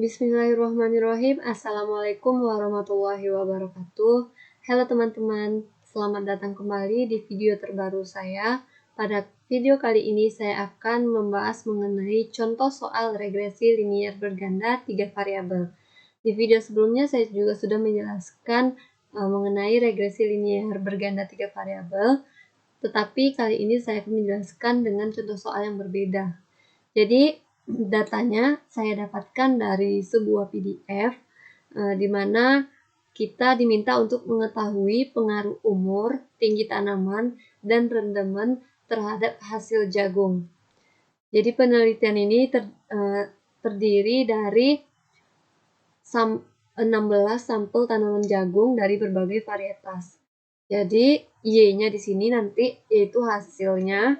Bismillahirrahmanirrahim. Assalamualaikum warahmatullahi wabarakatuh. Halo teman-teman, selamat datang kembali di video terbaru saya. Pada video kali ini saya akan membahas mengenai contoh soal regresi linier berganda 3 variabel. Di video sebelumnya saya juga sudah menjelaskan mengenai regresi linier berganda 3 variabel, tetapi kali ini saya akan menjelaskan dengan contoh soal yang berbeda. Jadi datanya saya dapatkan dari sebuah PDF di mana kita diminta untuk mengetahui pengaruh umur, tinggi tanaman, dan rendemen terhadap hasil jagung. Jadi penelitian ini terdiri dari 16 sampel tanaman jagung dari berbagai varietas. Jadi Y-nya di sini nanti yaitu hasilnya,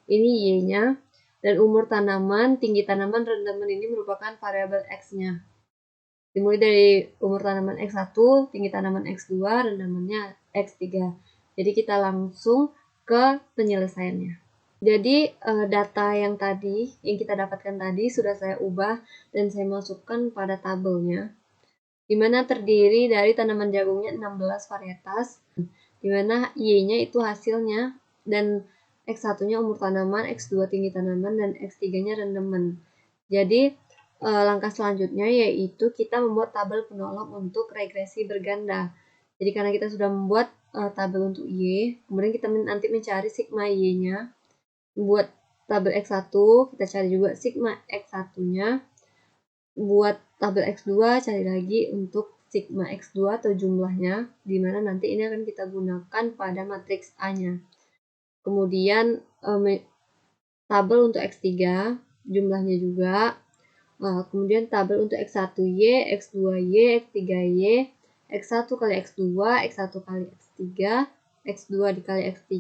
ini Y-nya. Dan umur tanaman, tinggi tanaman, rendemen ini merupakan variabel X-nya. Dimulai dari umur tanaman X1, tinggi tanaman X2, rendemennya X3. Jadi kita langsung ke penyelesaiannya. Jadi data yang kita dapatkan tadi sudah saya ubah dan saya masukkan pada tabelnya, dimana terdiri dari tanaman jagungnya 16 varietas, dimana Y-nya itu hasilnya, dan X1-nya umur tanaman, X2 tinggi tanaman, dan X3-nya rendemen. Jadi langkah selanjutnya yaitu kita membuat tabel penolong untuk regresi berganda. Jadi karena kita sudah membuat tabel untuk Y, kemudian kita nanti mencari sigma Y-nya. Buat tabel X1, kita cari juga sigma X1-nya. Buat tabel X2, cari lagi untuk sigma X2 atau jumlahnya, dimana nanti ini akan kita gunakan pada matriks A-nya. Kemudian tabel untuk X3, jumlahnya juga. Kemudian tabel untuk X1Y, X2Y, X3Y, X1 kali X2, X1 kali X3, X2 dikali X3,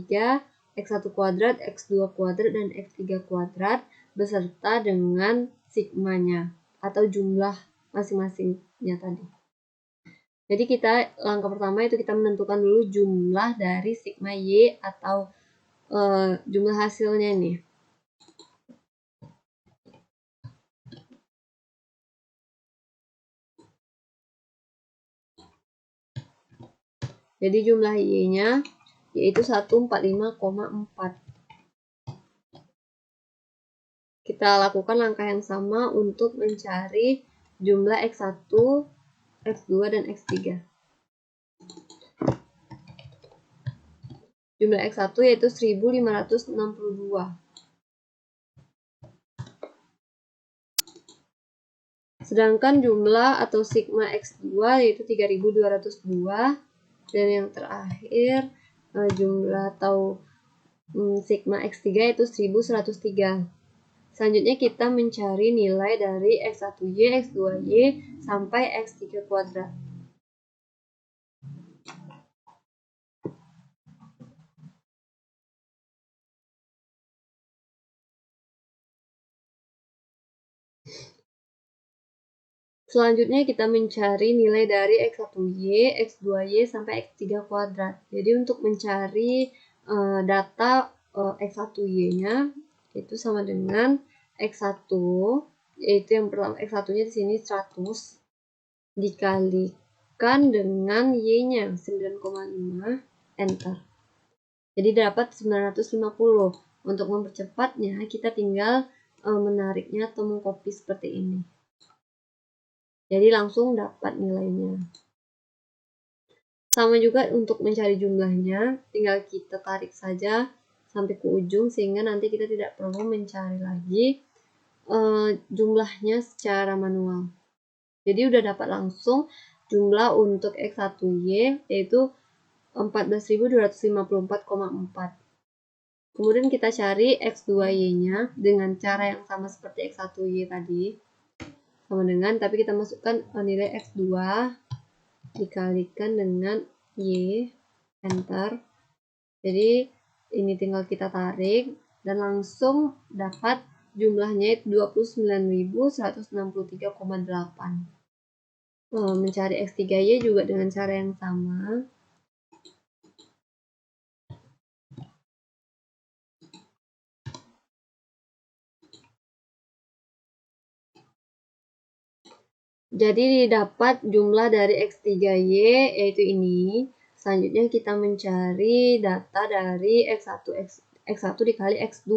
X1 kuadrat, X2 kuadrat, dan X3 kuadrat, beserta dengan sigmanya atau jumlah masing-masingnya tadi. Jadi langkah pertama itu kita menentukan dulu jumlah dari sigma Y atau jumlah hasilnya nih. Jadi jumlah Y-nya yaitu 145,4. Kita lakukan langkah yang sama untuk mencari jumlah X1, X2, dan X3. Jumlah X1 yaitu 1562. Sedangkan jumlah atau sigma X2 yaitu 3202. Dan yang terakhir jumlah atau sigma X3 yaitu 1103. Selanjutnya kita mencari nilai dari X1Y, X2Y, sampai X3 kuadrat. Selanjutnya kita mencari nilai dari X1Y, X2Y, sampai X3 kuadrat. Jadi untuk mencari data X1Y-nya itu sama dengan X1, yaitu yang pertama X1-nya di sini 100 dikalikan dengan Y-nya 9,5, enter. Jadi dapat 950. Untuk mempercepatnya kita tinggal menariknya atau mengcopy seperti ini. Jadi langsung dapat nilainya. Sama juga untuk mencari jumlahnya, tinggal kita tarik saja sampai ke ujung sehingga nanti kita tidak perlu mencari lagi jumlahnya secara manual. Jadi udah dapat langsung jumlah untuk X1Y yaitu 14.254,4. Kemudian kita cari X2Y-nya dengan cara yang sama seperti X1Y tadi. Sama dengan, tapi kita masukkan nilai X2 dikalikan dengan Y, enter. Jadi ini tinggal kita tarik dan langsung dapat jumlahnya 29.163,8. Mencari X3Y juga dengan cara yang sama. Jadi didapat jumlah dari X3Y yaitu ini. Selanjutnya kita mencari data dari X1 dikali X2.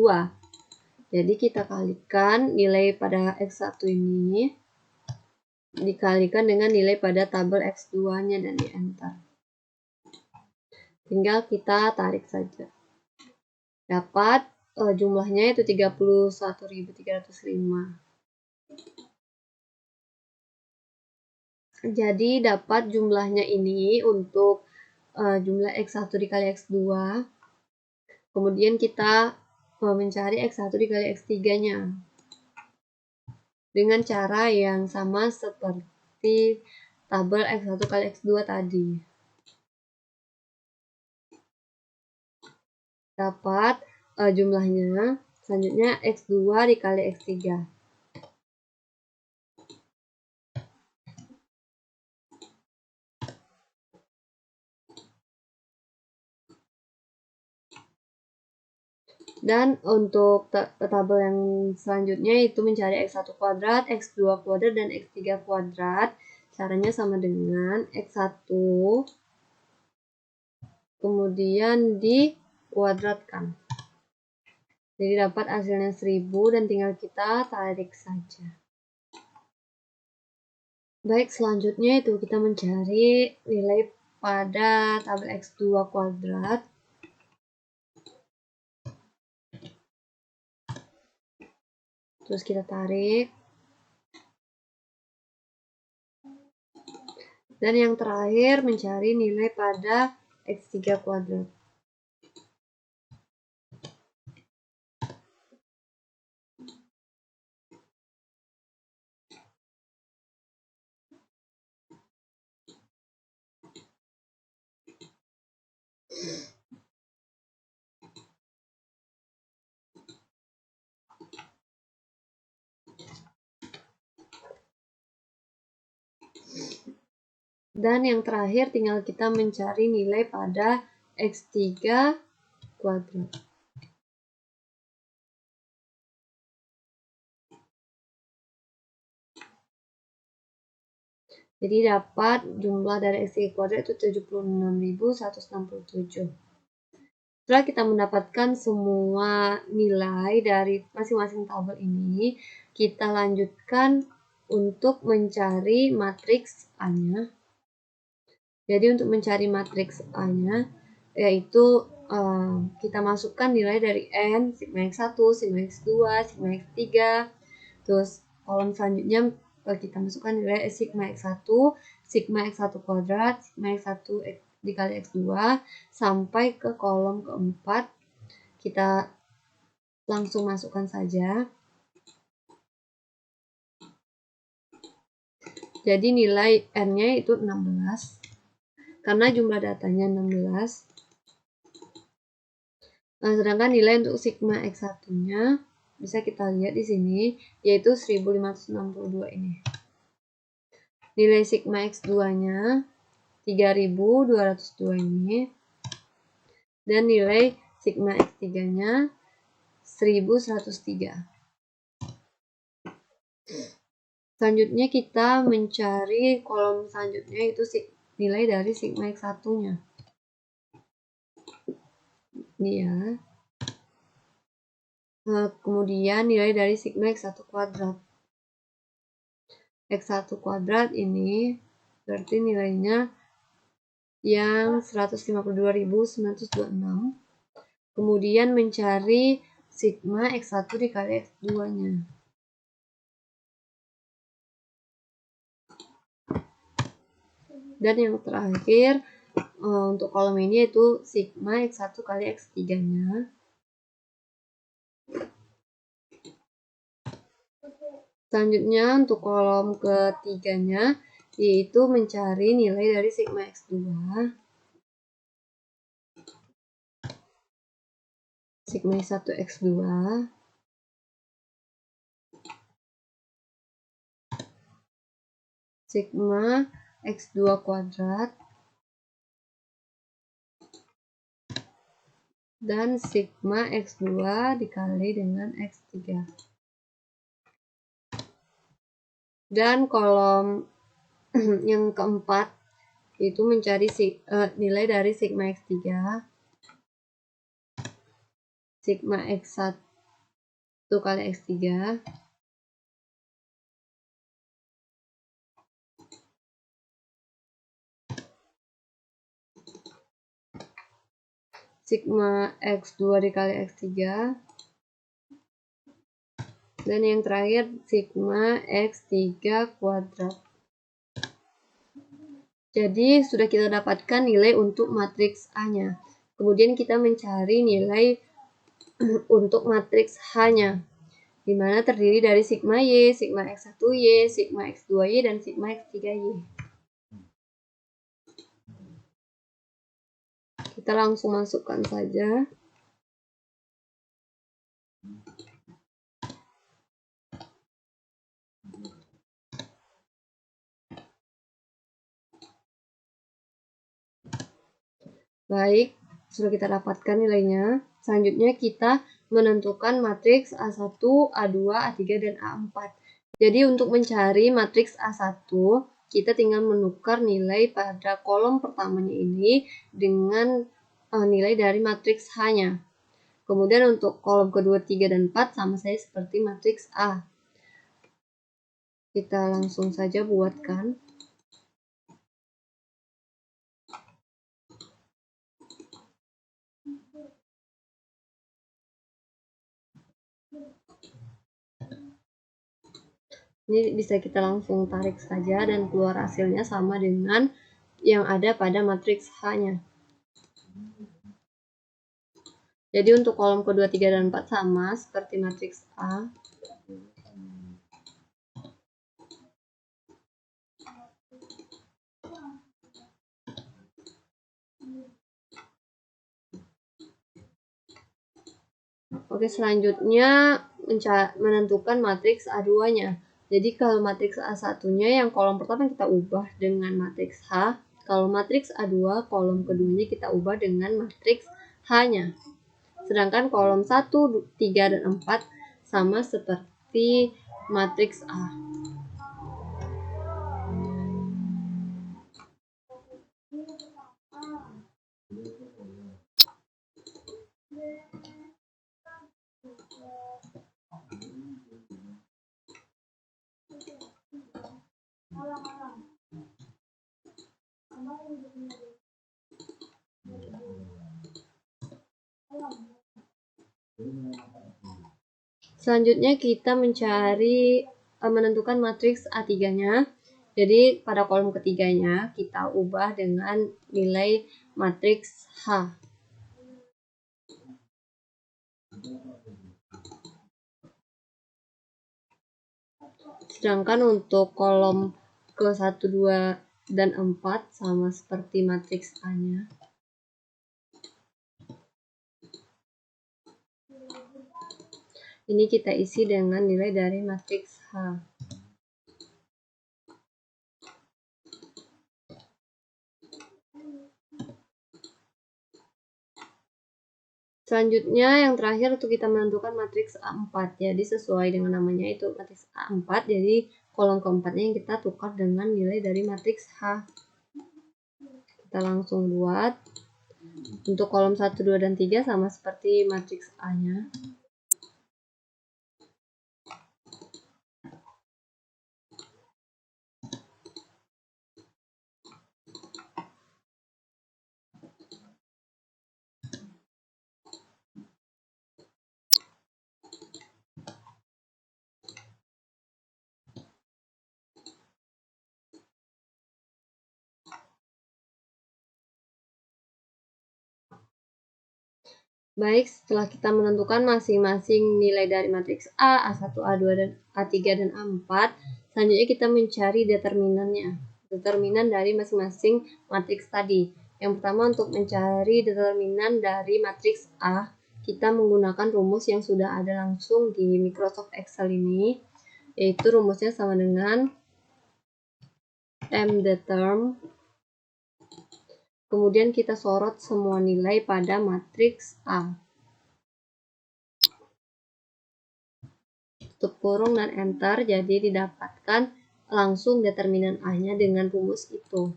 Jadi kita kalikan nilai pada X1 ini dikalikan dengan nilai pada tabel X2-nya dan di enter. Tinggal kita tarik saja. Dapat jumlahnya itu 31.305. Jadi dapat jumlahnya ini untuk jumlah X1 dikali X2. Kemudian kita mencari X1 dikali X3-nya. Dengan cara yang sama seperti tabel X1 kali X2 tadi. Dapat jumlahnya, selanjutnya X2 dikali X3. Dan untuk tabel yang selanjutnya itu mencari X1 kuadrat, X2 kuadrat, dan X3 kuadrat. Caranya sama dengan X1 kemudian dikuadratkan. Jadi dapat hasilnya 1000 dan tinggal kita tarik saja. Baik, selanjutnya itu kita mencari nilai pada tabel X2 kuadrat. Terus kita tarik. Dan yang terakhir mencari nilai pada X3 kuadrat. Dan yang terakhir tinggal kita mencari nilai pada X3 kuadrat. Jadi dapat jumlah dari X3 kuadrat itu 76.167. Setelah kita mendapatkan semua nilai dari masing-masing tabel ini, kita lanjutkan untuk mencari matriks A-nya. Jadi untuk mencari matriks A-nya, yaitu kita masukkan nilai dari N, sigma X1, sigma X2, sigma X3, terus kolom selanjutnya kita masukkan nilai sigma X1, sigma X1 kuadrat, sigma X1 dikali X2, sampai ke kolom keempat, kita langsung masukkan saja. Jadi nilai N-nya itu 16. Karena jumlah datanya 16. Nah, sedangkan nilai untuk sigma X1-nya bisa kita lihat di sini, yaitu 1562 ini. Nilai sigma X2-nya 3202 ini. Dan nilai sigma X3-nya 1103. Selanjutnya kita mencari kolom selanjutnya, itu nilai dari sigma X1-nya. Ini ya. Nah, kemudian nilai dari sigma X1 kuadrat. X1 kuadrat ini berarti nilainya yang 152.926. Kemudian mencari sigma X1 dikali X2-nya. Dan yang terakhir untuk kolom ini yaitu sigma X1 kali X3-nya. Selanjutnya untuk kolom ketiganya yaitu mencari nilai dari sigma X2. Sigma X1 X2. Sigma X2 kuadrat. Dan sigma X2 dikali dengan X3. Dan kolom yang keempat itu mencari nilai dari sigma X3, sigma X1 kali X3, sigma X2 dikali X3, dan yang terakhir sigma X3 kuadrat. Jadi sudah kita dapatkan nilai untuk matriks A-nya. Kemudian kita mencari nilai untuk matriks H-nya, di mana terdiri dari sigma Y, sigma X1Y, sigma X2Y, dan sigma X3Y. Kita langsung masukkan saja. Baik, sudah kita dapatkan nilainya. Selanjutnya kita menentukan matriks A1, A2, A3, dan A4. Jadi untuk mencari matriks A1, kita tinggal menukar nilai pada kolom pertamanya ini dengan nilai dari matriks H-nya. Kemudian untuk kolom kedua, 3, dan 4 sama saja seperti matriks A. Kita langsung saja buatkan. Ini bisa kita langsung tarik saja dan keluar hasilnya sama dengan yang ada pada matriks H-nya. Jadi untuk kolom kedua, 3, dan 4 sama seperti matriks A. Oke, selanjutnya menentukan matriks A2-nya. Jadi kalau matriks A1-nya yang kolom pertama kita ubah dengan matriks H, kalau matriks A2 kolom keduanya kita ubah dengan matriks H-nya. Sedangkan kolom 1, 3, dan 4 sama seperti matriks A. Selanjutnya kita menentukan matriks A3-nya. Jadi pada kolom ketiganya kita ubah dengan nilai matriks H. Sedangkan untuk kolom ke 1, 2, dan 4 sama seperti matriks A-nya. Ini kita isi dengan nilai dari matriks H. Selanjutnya yang terakhir untuk kita menentukan matriks A4. Jadi sesuai dengan namanya itu matriks A4. Jadi kolom keempatnya yang kita tukar dengan nilai dari matriks H. Kita langsung buat. Untuk kolom 1, 2, dan 3 sama seperti matriks A-nya. Baik, setelah kita menentukan masing-masing nilai dari matriks A, A1, A2, dan A3, dan A4, selanjutnya kita mencari determinannya. Determinan dari masing-masing matriks tadi. Yang pertama untuk mencari determinan dari matriks A, kita menggunakan rumus yang sudah ada langsung di Microsoft Excel ini, yaitu rumusnya sama dengan mdeterm. Kemudian kita sorot semua nilai pada matriks A. Tutup kurung dan enter, jadi didapatkan langsung determinan A-nya dengan rumus itu.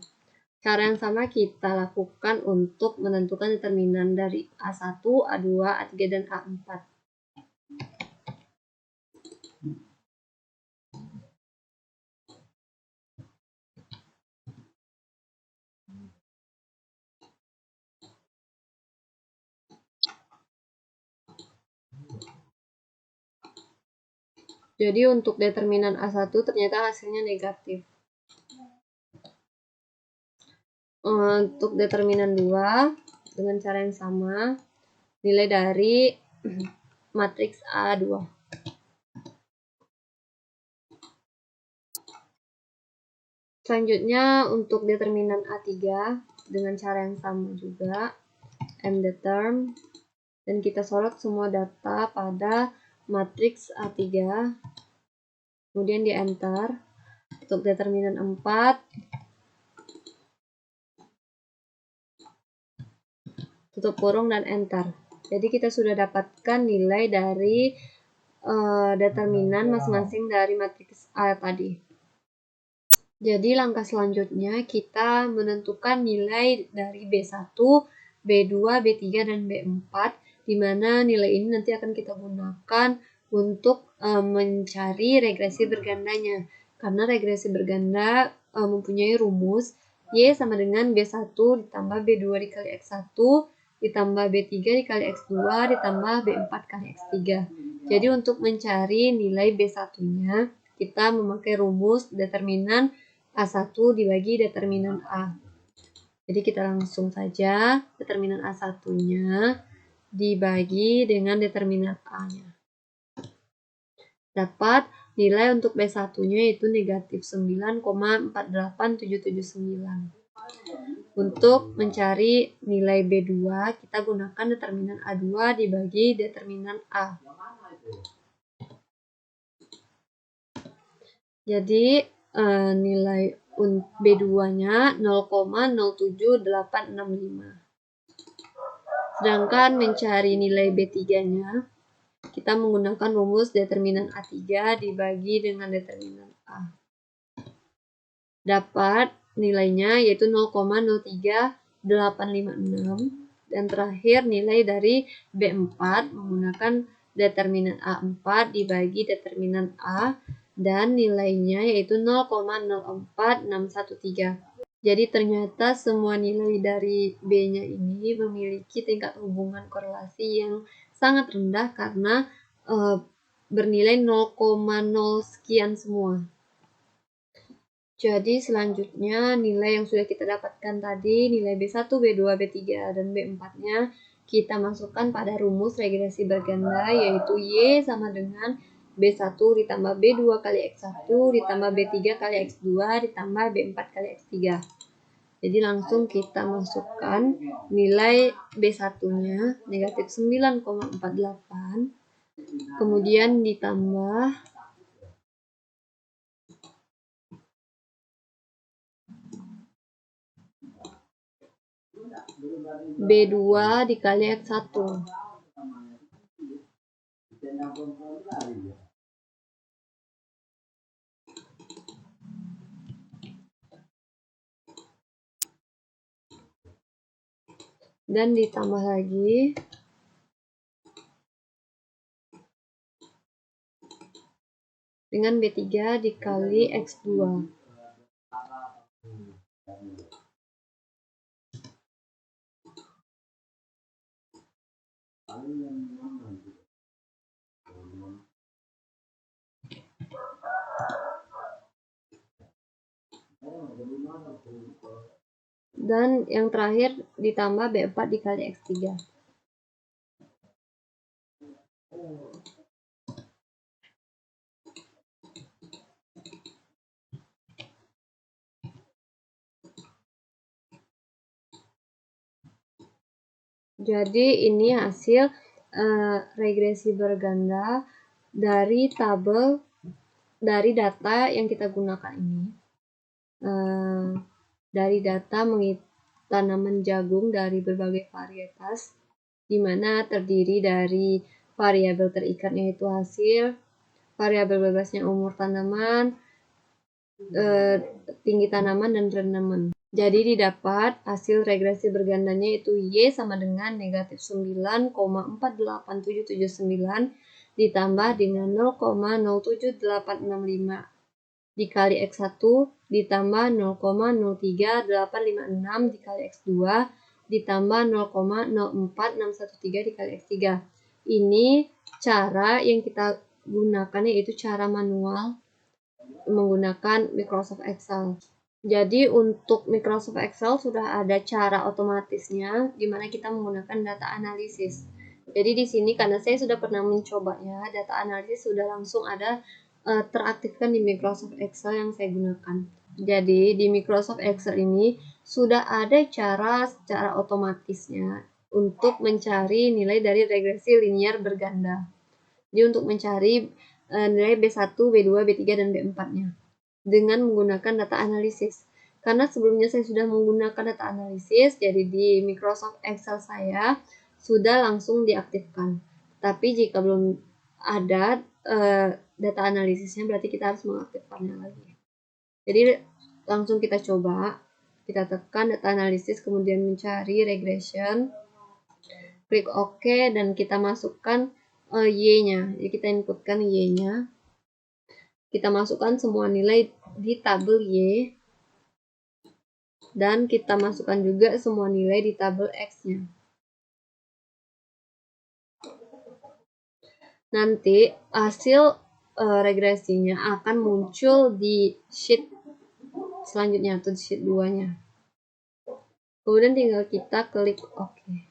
Cara yang sama kita lakukan untuk menentukan determinan dari A1, A2, A3, dan A4. Jadi untuk determinan A1 ternyata hasilnya negatif. Untuk determinan 2 dengan cara yang sama, nilai dari matriks A2. Selanjutnya untuk determinan A3 dengan cara yang sama juga, mdeterm, dan kita sorot semua data pada matriks A3, kemudian di enter. Untuk determinan 4, tutup kurung dan enter. Jadi kita sudah dapatkan nilai dari determinan masing-masing dari matriks A tadi. Jadi langkah selanjutnya kita menentukan nilai dari B1, B2, B3, dan B4, di mana nilai ini nanti akan kita gunakan untuk mencari regresi bergandanya. Karena regresi berganda mempunyai rumus Y sama dengan B1 ditambah B2 dikali X1 ditambah B3 dikali X2 ditambah B4 kali X3. Jadi untuk mencari nilai B1-nya, kita memakai rumus determinan A1 dibagi determinan A. Jadi kita langsung saja determinan A1-nya dibagi dengan determinan A-nya. Dapat nilai untuk B1-nya yaitu negatif 9,48779. Untuk mencari nilai B2, kita gunakan determinan A2 dibagi determinan A. Jadi nilai B2-nya 0,07865. Sedangkan mencari nilai B3-nya, kita menggunakan rumus determinan A3 dibagi dengan determinan A. Dapat nilainya yaitu 0,03856. Dan terakhir nilai dari B4 menggunakan determinan A4 dibagi determinan A. Dan nilainya yaitu 0,04613. Jadi ternyata semua nilai dari B-nya ini memiliki tingkat hubungan korelasi yang sangat rendah karena bernilai 0,0 sekian semua. Jadi selanjutnya nilai yang sudah kita dapatkan tadi, nilai B1, B2, B3, dan B4-nya kita masukkan pada rumus regresi berganda yaitu Y sama dengan B1 ditambah B2 kali X1 ditambah B3 kali X2 ditambah B4 kali X3. Jadi langsung kita masukkan nilai B1-nya negatif 9,48, kemudian ditambah B2 dikali X1. Dan ditambah lagi dengan B3 dikali X2. Dan yang terakhir ditambah B4 dikali X3. Jadi ini hasil regresi berganda dari tabel dari data yang kita gunakan ini. Dari data tanaman jagung dari berbagai varietas, di mana terdiri dari variabel terikat yaitu hasil, variabel bebasnya umur tanaman, tinggi tanaman dan rendaman. Jadi didapat hasil regresi bergandanya itu Y sama dengan negatif 9,48779 ditambah dengan 0,07865 dikali X1 ditambah 0,03856 dikali X2 ditambah 0,04613 dikali X3. Ini cara yang kita gunakan yaitu cara manual menggunakan Microsoft Excel. Jadi untuk Microsoft Excel sudah ada cara otomatisnya di mana kita menggunakan data analisis. Jadi di sini karena saya sudah pernah mencobanya, data analisis sudah langsung ada teraktifkan di Microsoft Excel yang saya gunakan. Jadi di Microsoft Excel ini sudah ada cara secara otomatisnya untuk mencari nilai dari regresi linear berganda. Jadi untuk mencari nilai B1, B2, B3, dan B4-nya dengan menggunakan data analisis. Karena sebelumnya saya sudah menggunakan data analisis, jadi di Microsoft Excel saya sudah langsung diaktifkan. Tapi jika belum ada data analisisnya, berarti kita harus mengaktifkannya lagi. Jadi langsung kita coba, kita tekan data analisis, kemudian mencari regression, klik OK, dan kita masukkan Y-nya. Jadi kita inputkan Y-nya. Kita masukkan semua nilai di tabel Y. Dan kita masukkan juga semua nilai di tabel X-nya. Nanti hasil regresinya akan muncul di sheet selanjutnya atau di sheet 2-nya. Kemudian tinggal kita klik OK.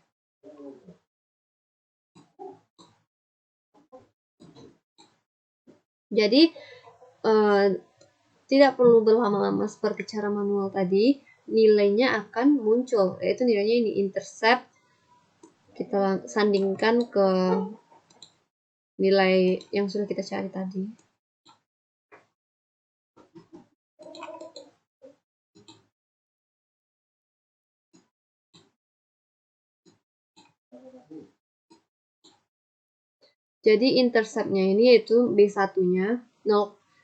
Jadi tidak perlu berlama-lama seperti cara manual tadi, nilainya akan muncul, yaitu nilainya ini intercept. Kita sandingkan ke nilai yang sudah kita cari tadi. Jadi interceptnya ini yaitu B1-nya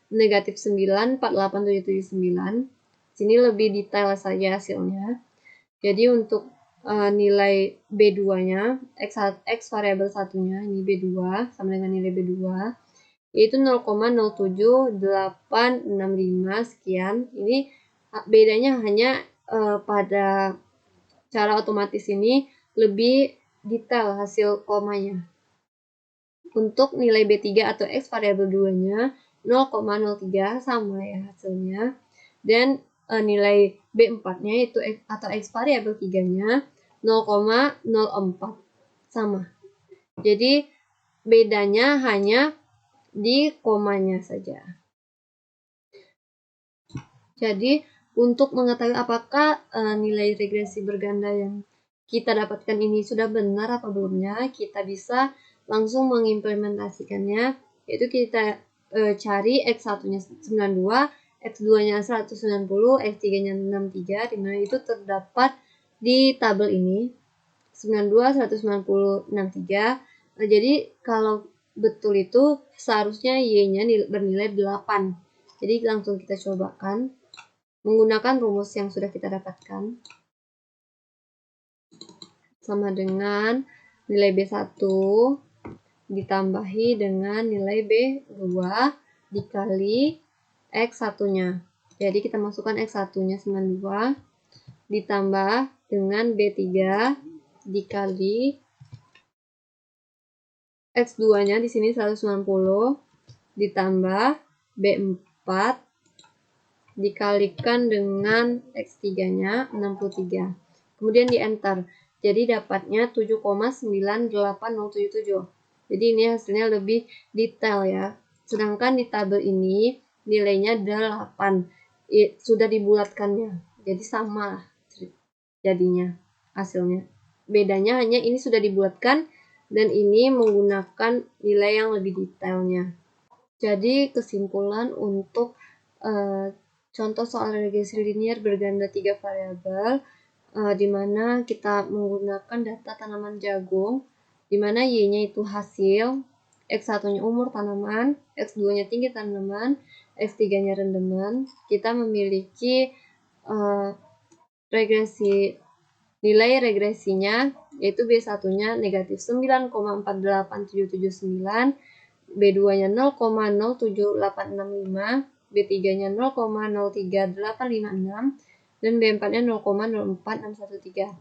negatif 9,48779. Sini lebih detail saja hasilnya. Jadi untuk nilai B2-nya, X variabel satunya, ini B2, sama dengan nilai B2, yaitu 0,07865 sekian. Ini bedanya hanya pada cara otomatis ini lebih detail hasil komanya. Untuk nilai B3 atau X variabel 2-nya 0,03 sama ya hasilnya. Dan nilai B4-nya itu atau X variabel 3-nya 0,04 sama. Jadi bedanya hanya di komanya saja. Jadi untuk mengetahui apakah nilai regresi berganda yang kita dapatkan ini sudah benar atau belumnya, kita bisa langsung mengimplementasikannya, yaitu kita cari X1-nya 92, X2-nya 190, X3-nya 63, dimana itu terdapat di tabel ini 92, 190, 63. Jadi kalau betul itu seharusnya Y-nya bernilai 8. Jadi langsung kita cobakan menggunakan rumus yang sudah kita dapatkan. Sama dengan nilai B1 ditambahi dengan nilai B2 dikali X1-nya. Jadi kita masukkan X1-nya 92 ditambah dengan B3 dikali X2-nya di sini 190 ditambah B4 dikalikan dengan X3-nya 63. Kemudian di enter. Jadi dapatnya 7,98077. Jadi ini hasilnya lebih detail ya. Sedangkan di tabel ini nilainya 8. Sudah dibulatkannya. Jadi sama jadinya hasilnya. Bedanya hanya ini sudah dibuatkan dan ini menggunakan nilai yang lebih detailnya. Jadi kesimpulan untuk contoh soal regresi linear berganda 3 variabel, di mana kita menggunakan data tanaman jagung, di mana Y-nya itu hasil, X1-nya umur tanaman, X2-nya tinggi tanaman, X3-nya rendeman. Kita memiliki nilai regresinya yaitu B1-nya negatif 9,48779, B2-nya 0,07865, B3-nya 0,03856, dan B4-nya 0,04613.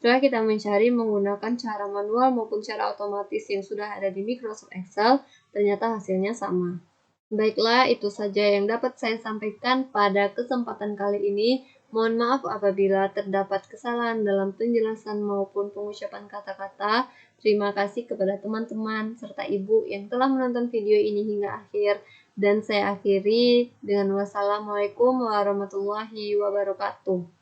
Setelah kita mencari menggunakan cara manual maupun cara otomatis yang sudah ada di Microsoft Excel, ternyata hasilnya sama. Baiklah, itu saja yang dapat saya sampaikan pada kesempatan kali ini. Mohon maaf apabila terdapat kesalahan dalam penjelasan maupun pengucapan kata-kata. Terima kasih kepada teman-teman serta ibu yang telah menonton video ini hingga akhir. Dan saya akhiri dengan wassalamualaikum warahmatullahi wabarakatuh.